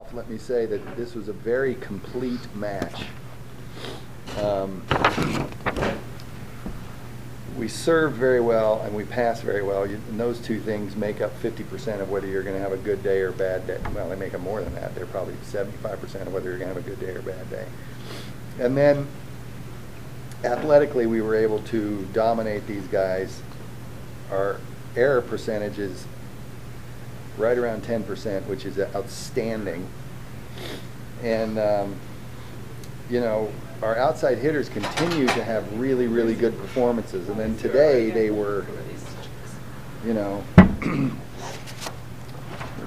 up, let me say that this was a very complete match. We served very well and we passed very well. And those two things make up 50% of whether you're going to have a good day or a bad day. Well, they make up more than that. They're probably 75% of whether you're going to have a good day or a bad day. And then athletically, we were able to dominate these guys. Our error percentage is right around 10%, which is outstanding. And, you know, our outside hitters continue to have really, really good performances. And then today they were, you know, we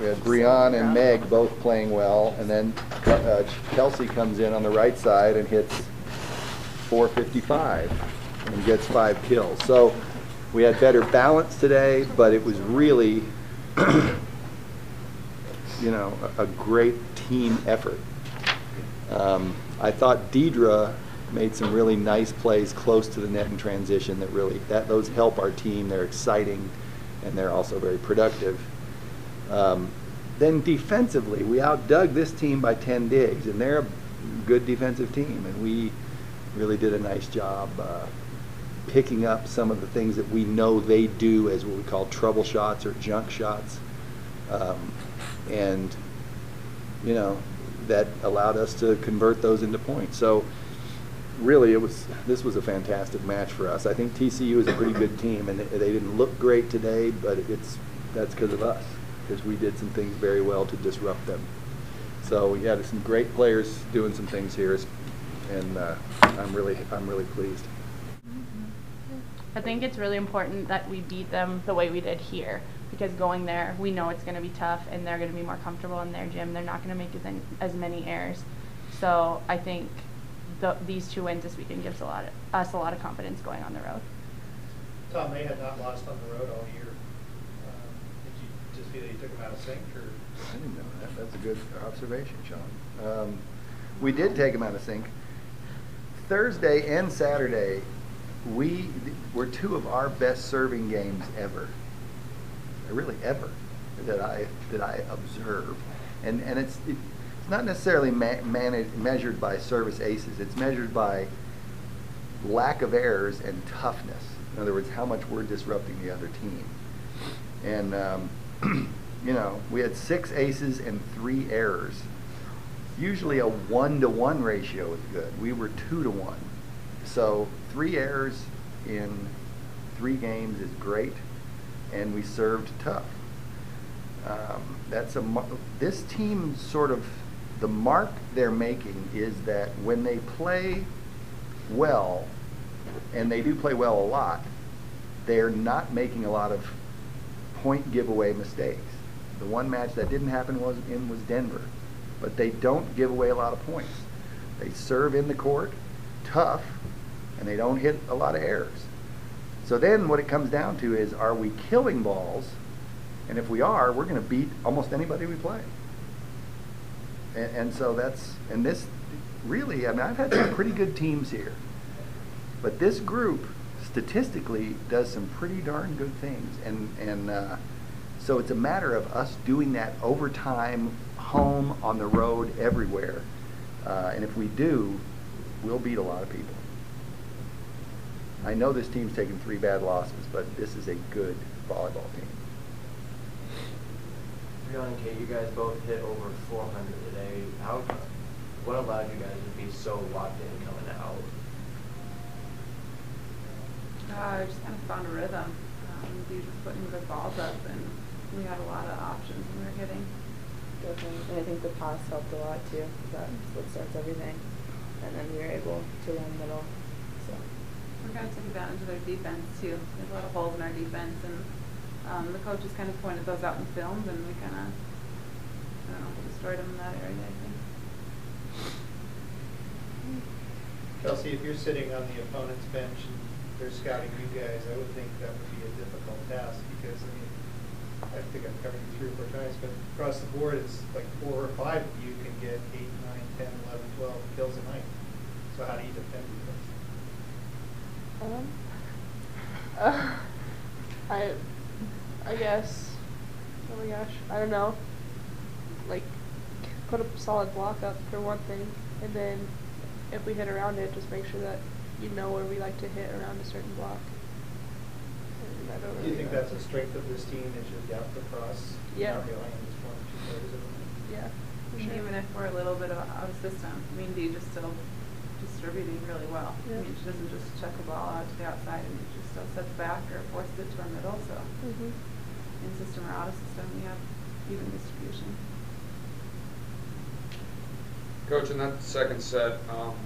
had Breon and Meg both playing well. And then Kelsey comes in on the right side and hits .455 and gets 5 kills. So we had better balance today, but it was really, you know, a great team effort. I thought Deidre made some really nice plays close to the net in transition that really, those help our team. They're exciting and they're also very productive. Then defensively, we outdug this team by 10 digs, and they're a good defensive team, and we really did a nice job picking up some of the things that we know they do as what we call trouble shots or junk shots. And, you know, that allowed us to convert those into points. So really this was a fantastic match for us. I think TCU is a pretty good team, and they didn't look great today, but that's because of us, because we did some things very well to disrupt them. So we had some great players doing some things here, and I'm really pleased. I think it's really important that we beat them the way we did here, because going there, we know it's going to be tough, and they're going to be more comfortable in their gym. They're not going to make as many errors. So I think these 2 wins this weekend gives us a lot of confidence going on the road. Tom, they had not lost on the road all year. Did you just feel that you took them out of sync, or? I didn't know that. That's a good observation, Sean. We did take them out of sync. Thursday and Saturday, were 2 of our best serving games ever. Really ever that I observe, and it's not necessarily measured by service aces. It's measured by lack of errors and toughness. In other words, how much we're disrupting the other team. And you know, we had 6 aces and 3 errors. Usually a 1-to-1 ratio is good. We were 2-to-1. So 3 errors in 3 games is great. And we served tough. This team sort of, the mark they're making is that when they play well, and they do play well a lot, they're not making a lot of point giveaway mistakes. The one match that didn't happen was Denver, but they don't give away a lot of points. They serve in the court, tough, and they don't hit a lot of errors. So then what it comes down to is, are we killing balls? And if we are, we're going to beat almost anybody we play. And so this really, I mean, I've had some pretty good teams here. But this group statistically does some pretty darn good things. And so it's a matter of us doing that over time, home, on the road, everywhere. And if we do, we'll beat a lot of people. I know this team's taken 3 bad losses, but this is a good volleyball team. Breon and Kate, you guys both hit over 400 today. What allowed you guys to be so locked in coming out? I just kind of found a rhythm. We were just putting good balls up, and we had a lot of options when we were hitting. Definitely, and I think the pass helped a lot too. That's what starts everything. And then we were able to run middle. So. We're going to take advantage of their defense too. There's a lot of holes in our defense, and the coaches kind of pointed those out in films, and we kind of, I don't know, destroyed them in that area, I think. Kelsey, if you're sitting on the opponent's bench and they're scouting you guys, I would think that would be a difficult task, because I mean, I think I've covered you 3 or 4 times, but across the board, it's like 4 or 5 of you can get 8, 9, 10, 11, 12 kills a night. So how do you defend this? I guess, oh my gosh, I don't know. Like, put a solid block up for one thing, and then if we hit around it, just make sure that you know where we like to hit around a certain block. And I don't Do you really think know. that's a strength of this team, is your depth across? Yeah. Not relying on just one or two players at a time? Yeah, for And sure. even if we're a little bit out of system, I mean, Deidre's still distributing really well. Yeah. I mean, she doesn't just chuck a ball out to the outside, and she still sets back or forces it to our middle, so Mhm. in system or out of system, we have even distribution. Coach, in that second set,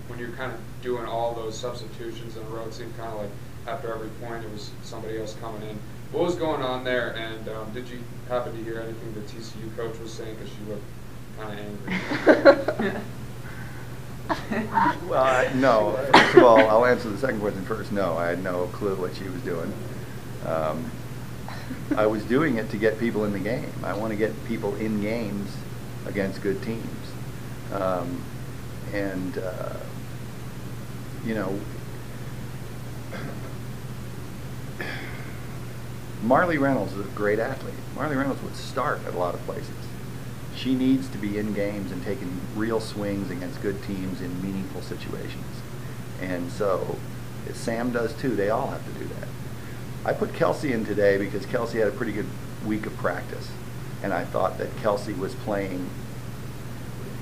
when you're kind of doing all those substitutions in a row, it seemed kind of like after every point it was somebody else coming in. What was going on there, and did you happen to hear anything the TCU coach was saying, because she looked kind of angry? Well, no. First of all, I'll answer the second question first. No, I had no clue what she was doing. I was doing it to get people in the game. I want to get people in games against good teams. You know, Marley Reynolds is a great athlete. Marley Reynolds would start at a lot of places. She needs to be in games and taking real swings against good teams in meaningful situations. And so Sam does too. They all have to do that. I put Kelsey in today because Kelsey had a pretty good week of practice. And I thought that Kelsey was playing,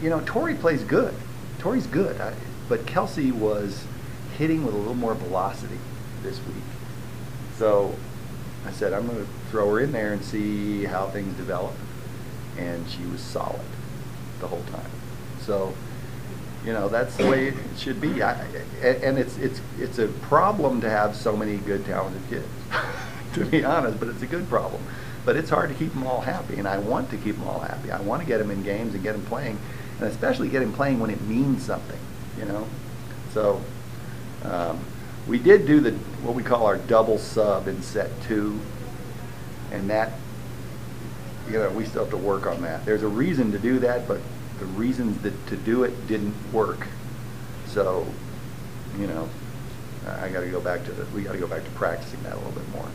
you know, Tori plays good. Tori's good. But Kelsey was hitting with a little more velocity this week. So I said, I'm going to throw her in there and see how things develop. And she was solid the whole time. So, you know, that's the way it should be. And it's a problem to have so many good, talented kids, to be honest, but it's a good problem. But it's hard to keep them all happy, and I want to keep them all happy. I want to get them in games and get them playing, and especially get them playing when it means something, you know? So we did do what we call our double sub in set 2, and that, you know, we still have to work on that. There's a reason to do that, but the reasons to do it didn't work. So, you know, we got to go back to practicing that a little bit more.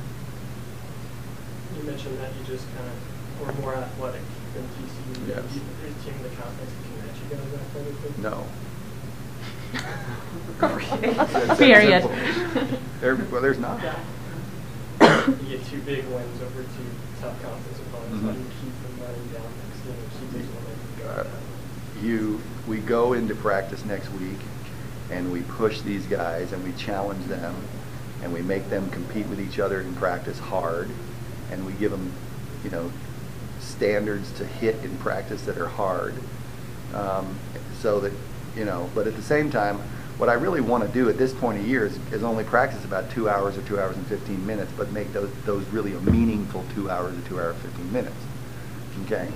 You mentioned that you just kind of were more athletic than TCU. Yes. Is your team the confidence to match you guys athletically? No. Period. Well, there's not. You get 2 big wins over 2 tough conference opponents. Mm-hmm. How do you keep them letting down next game and keep these momentum going? We go into practice next week, and we push these guys, and we challenge them, and we make them compete with each other in practice hard, and we give them, you know, standards to hit in practice that are hard, so that, you know, but at the same time, what I really want to do at this point of year is only practice about 2 hours or 2 hours and 15 minutes, but make those really a meaningful 2 hours or 2 hours and 15 minutes. Okay?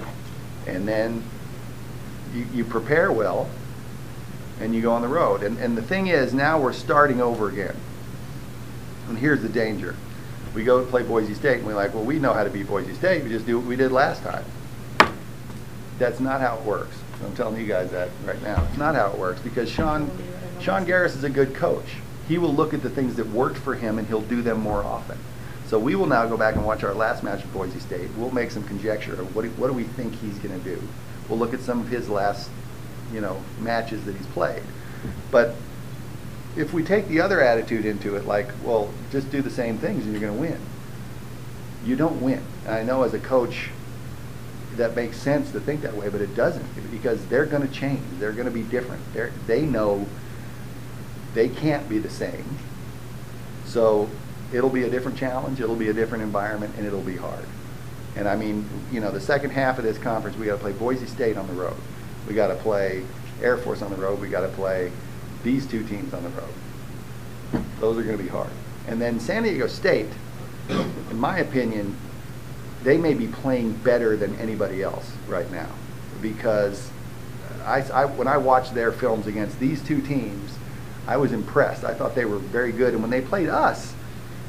And then you prepare well, and you go on the road. And the thing is, now we're starting over again. And here's the danger. We go to play Boise State, and we're like, well, we know how to beat Boise State. We just do what we did last time. That's not how it works. I'm telling you guys that right now. It's not how it works, because Sean Garris is a good coach. He will look at the things that worked for him, and he'll do them more often. So we will now go back and watch our last match with Boise State. We'll make some conjecture of what do we think he's going to do. We'll look at some of his last, you know, matches that he's played. But if we take the other attitude into it, like, well, just do the same things and you're going to win, you don't win. And I know as a coach that makes sense to think that way, but it doesn't, because they're going to change. They're going to be different. They know they can't be the same. So it'll be a different challenge, it'll be a different environment, and it'll be hard. And I mean, you know, the second half of this conference, we got to play Boise State on the road. We got to play Air Force on the road. We got to play these 2 teams on the road. Those are going to be hard. And then San Diego State, in my opinion, they may be playing better than anybody else right now, because when I watched their films against these 2 teams, I was impressed. I thought they were very good. And when they played us,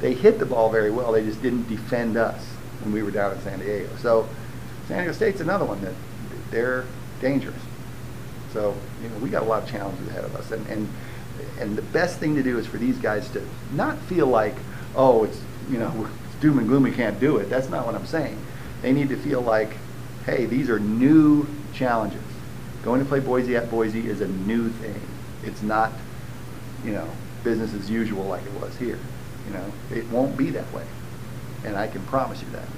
they hit the ball very well. They just didn't defend us when we were down in San Diego. So San Diego State's another one that they're dangerous. So, you know, we got a lot of challenges ahead of us. And the best thing to do is for these guys to not feel like, oh, it's, you know, it's doom and gloom, we can't do it. That's not what I'm saying. They need to feel like, hey, these are new challenges. Going to play Boise at Boise is a new thing. It's not, you know, business as usual like it was here. You know, it won't be that way, and I can promise you that.